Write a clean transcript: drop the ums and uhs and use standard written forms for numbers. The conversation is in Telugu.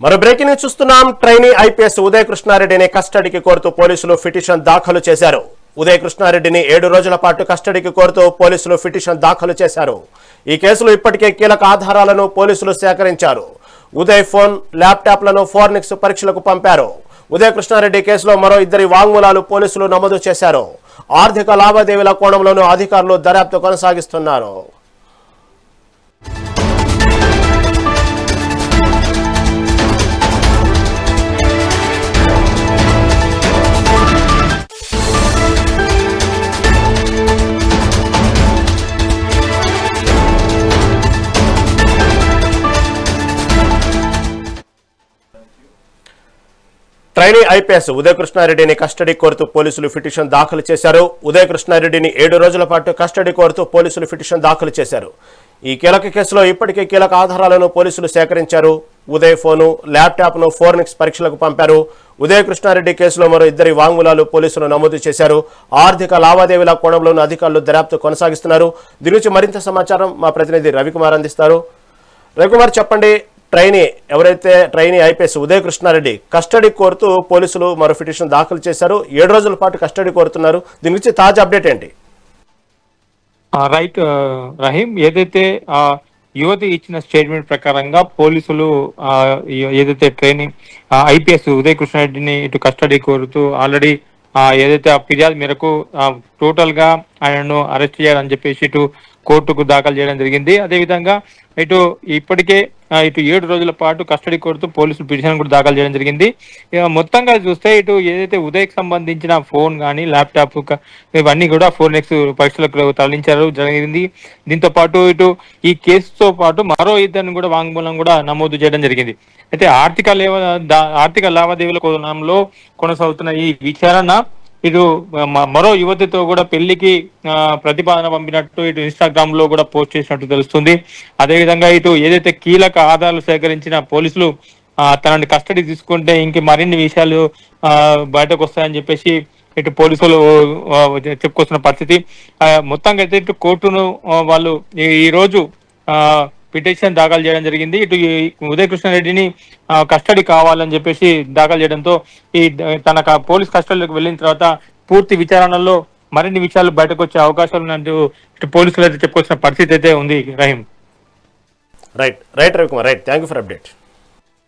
మరో బ్రేకింగ్ న్యూస్ చూస్తున్నాం. ట్రైనీ ఐపీఎస్ ఉదయ కృష్ణారెడ్డిని కస్టడీకి కోరుతూ పోలీసులు పిటిషన్ దాఖలు చేశారు. ఉదయ కృష్ణారెడ్డిని 7 రోజుల పాటు కస్టడీకి కోరుతూ పోలీసులు పిటిషన్ దాఖలు చేశారు. ఈ కేసులో ఇప్పటికే కీలక ఆధారాలను పోలీసులు సేకరించారు. ఉదయ్ ఫోన్, ల్యాప్టాప్లను ఫోరెన్సిక్ పరీక్షలకు పంపారు. ఉదయ కృష్ణారెడ్డి కేసులో మరో 2 వాంగ్మూలాలు పోలీసులు నమోదు చేశారు. ఆర్థిక లావాదేవీల కోణంలోనూ అధికారులు దర్యాప్తు కొనసాగిస్తున్నారు. ట్రైనీ ఐపీఎస్ ఉదయ కృష్ణారెడ్డిని కస్టడీ కోరుతూ పోలీసులు పిటిషన్ దాఖలు చేశారు. ఉదయ కృష్ణారెడ్డిని 7 రోజుల పాటు కస్టడీ కోరుతూ పోలీసులు పిటిషన్ దాఖలు చేశారు. ఈ కీలక కేసులో ఇప్పటికే కీలక ఆధారాలను పోలీసులు సేకరించారు. ఉదయ్ ఫోను, ల్యాప్టాప్ను ఫోరెన్సిక్ పరీక్షలకు పంపారు. ఉదయ కృష్ణారెడ్డి కేసులో మరో 2 వాంగ్మూలాలు పోలీసులు నమోదు చేశారు. ఆర్థిక లావాదేవీల కోణంలోని అధికారులు దర్యాప్తు కొనసాగిస్తున్నారు. దీని నుంచి మరింత సమాచారం మా ప్రతినిధి రవికుమార్ అందిస్తారు. రవికుమార్, చెప్పండి. ట్రైనీ ఐపీఎస్ ఉదయ కృష్ణారెడ్డి కస్టడీ కోరుతూ పోలీసులు మరో పిటిషన్ దాఖలు చేశారు. 7 రోజుల పాటు కస్టడీ కోరుతున్నారు. దీని గురించి తాజా అప్డేట్ ఏంటి? రైట్ రహీం, ఏదైతే యువతి ఇచ్చిన స్టేట్మెంట్ ప్రకారంగా పోలీసులు ఏదైతే ట్రైనింగ్ ఐపీఎస్ ఉదయ కృష్ణారెడ్డిని ఇటు కస్టడీ కోరుతూ ఆల్రెడీ ఏదైతే ఆ ఫిర్యాదు మేరకు టోటల్ గా ఆయనను అరెస్ట్ చేయాలని చెప్పేసి ఇటు కోర్టుకు దాఖలు చేయడం జరిగింది. అదేవిధంగా ఇటు ఇప్పటికే ఇటు 7 రోజుల పాటు కస్టడీ కోరుతూ పోలీసులు పిటిషన్ కూడా దాఖలు చేయడం జరిగింది. మొత్తంగా చూస్తే ఇటు ఏదైతే ఉదయ్కి సంబంధించిన ఫోన్ కానీ ల్యాప్టాప్ ఇవన్నీ కూడా ఫోరెన్సిక్ పరీక్షలకు తరలించారు జరిగింది. దీంతో పాటు ఇటు ఈ కేసుతో పాటు మరో 2 కూడా వాంగ్మూలం కూడా నమోదు చేయడం జరిగింది. అయితే ఆర్థిక లావాదేవీల కోణంలో కొనసాగుతున్న ఈ విచారణ ఇటు మరో యువతితో కూడా పెళ్లికి ప్రతిపాదన పంపినట్టు ఇటు ఇన్స్టాగ్రామ్ లో కూడా పోస్ట్ చేసినట్టు తెలుస్తుంది. అదేవిధంగా ఇటు ఏదైతే కీలక ఆధారాలు సేకరించిన పోలీసులు తనని కస్టడీ తీసుకుంటే ఇంక మరిన్ని విషయాలు బయటకు వస్తాయని చెప్పేసి ఇటు పోలీసులు చెప్పుకొస్తున్న పరిస్థితి. మొత్తంగా అయితే ఇటు కోర్టును వాళ్ళు ఈ రోజు పిటిషన్ దాఖలు చేయడం జరిగింది. ఇటు ఉదయ కృష్ణారెడ్డిని కస్టడీ కావాలని చెప్పేసి దాఖలు చేయడంతో తన పోలీస్ కస్టడీలోకి వెళ్ళిన తర్వాత పూర్తి విచారణలో మరిన్ని విషయాలు బయటకు వచ్చే అవకాశాలు ఉన్నట్టు ఇటు పోలీసులు అయితే చెప్పుకొచ్చిన పరిస్థితి అయితే ఉంది. Rahim. Right Ravikumar, thank you for update.